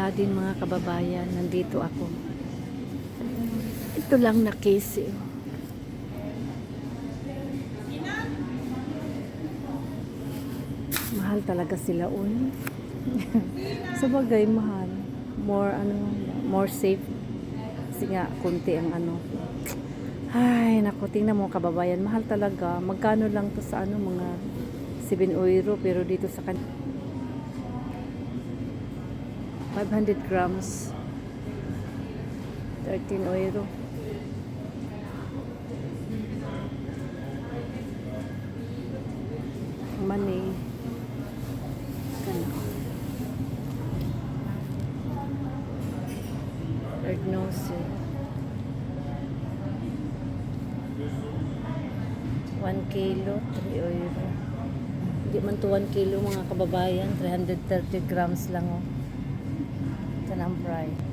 Wala din mga kababayan. Nandito ako. Ito lang na case. Mahal talaga sila Sabagay mahal. More safe. Kasi nga, kunti ang Ay, naku, tingnan mo kababayan. Mahal talaga. Magkano lang to sa mga 7 euro. Pero dito sa 500 grams. 13 euro. Money. Third nose. 1 kilo, 3 euro. Hindi man to 1 kilo mga kababayan. 330 grams lang Ito na ang price.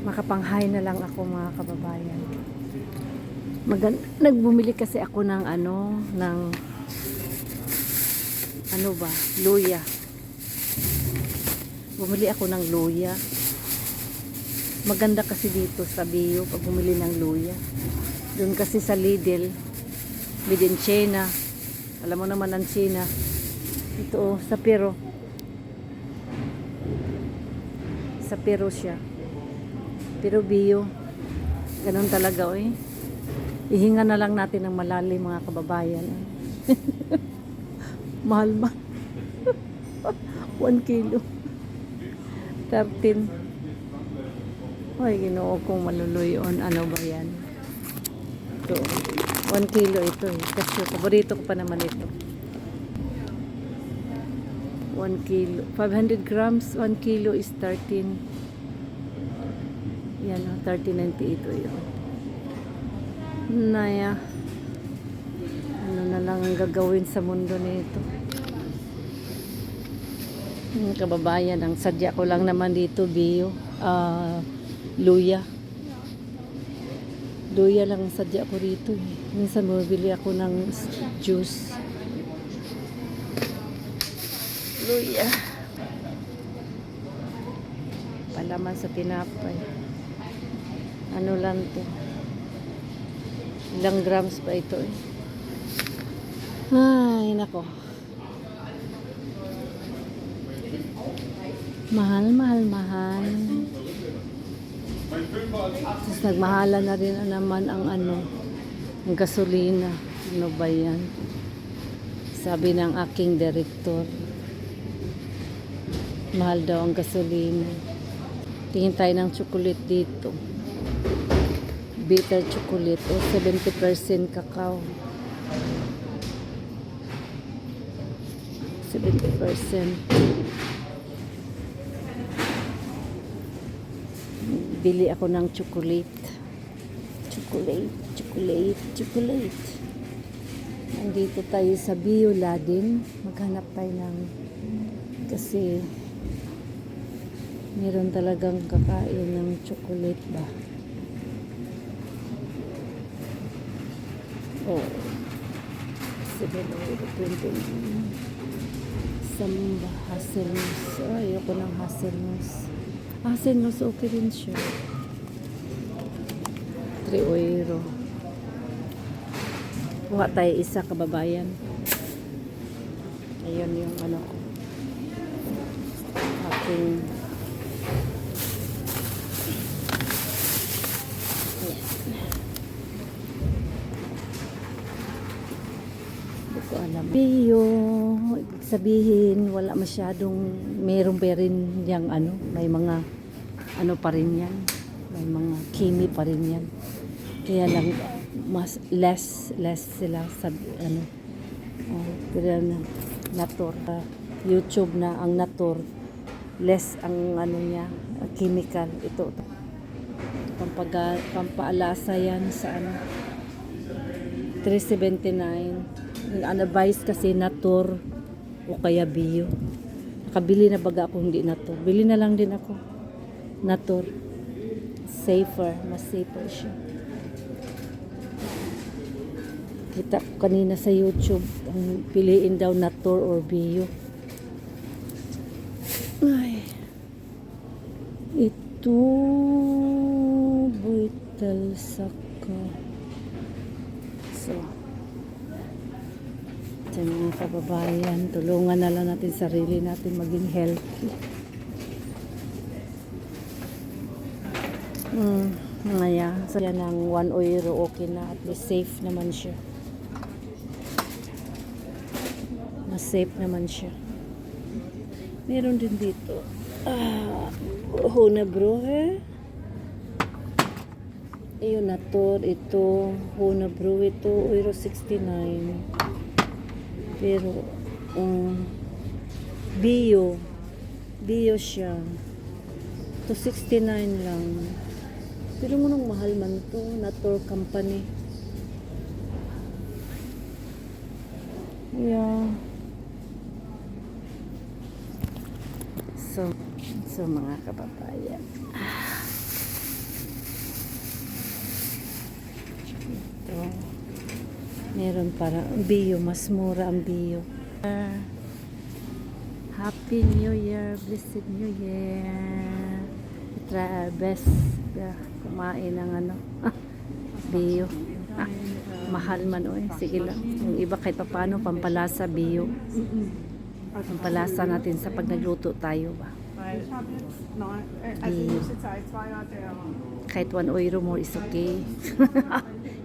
Makapanghay na lang ako mga kababayan. Nagbumili kasi ako ng luya. Bumili ako ng luya. Maganda kasi dito sa Bio pag bumili ng luya. Doon kasi sa Lidl, made in China. Alam mo naman ang China. Ito sa Peru. Sa Peru siya. Pero Bio. Ganun talaga Ihinga na lang natin ng malalim mga kababayan. Mahal ba? 1 kilo. 13. Ay, Ginoo kong maluluyon. Ano ba yan? Ito. 1 kilo ito Kasi paborito ko pa naman ito. 1 kilo. 500 grams. 1 kilo is 13. Yan 13.98 yun. Naya. Ano na lang ang gagawin sa mundo nito. Kababayan, ang sadya ko lang naman dito, Bio. Luya. Luya lang ang sadya ko rito. Minsan bumibili ako ng juice. Luya. Palaman sa tinapay. Ano lang to? Ilang grams pa ito Ay, nako. Mahal. Tapos nagmahala na rin naman ang ang gasolina. Ano ba yan? Sabi ng aking direktor. Mahal daw ang gasolina. Tingin tayo ng chocolate dito. Bitter chocolate o 70% cacao. 70%. Bili ako ng chocolate. Chocolate. Nandito tayo sa Biola din. Maghanap tayo kasi meron talagang kakain ng chocolate ba. Oh. 7 euro 20. Samba hazelnuts. Ayoko ng hazelnuts. Hazelnuts okay rin siya. 3 euro. Kuha tayo isa kababayan. Ayun yung aking Bio, ibig sabihin wala masyadong meron pa rin yang may mga pa rin yan, may mga kimi pa rin yan, kaya lang mas less sila sa pero Natur YouTube na ang Natur less ang niya chemical ito pampaalasa yan sa 379. Advice kasi Natur o kaya Bio. Nakabili na baga ako hindi Natur. Bili na lang din ako. Natur. Mas safer siya. Nakita ko kanina sa YouTube, ang piliin daw Natur or Bio. Ay. Ito, buital saka. So, ito mga kababayan, tulungan na lang natin sarili natin maging healthy. Ngaya, so yan ang 1 euro, okay na, at least safe naman siya. Mas safe naman siya. Meron din dito. Huna bro, Ayun na to, ito, Huna bro, ito, euro 69. Pero, bio siya. Ito 69 lang. Pero ngunong mahal man to, Natur Company. Yeah. So mga kababayan. Ito. Meron para bio, mas mura ang bio. Happy New Year, Blessed New Year. Try our best. Kumain ng bio. Mahal man sige lang. Yung iba kahit pa paano pampalasa bio. Pampalasa natin sa pag nagluto tayo ba. Bio. Kahit 1 euro more is okay.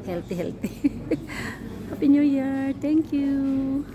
Healthy. Happy New Year. Thank you.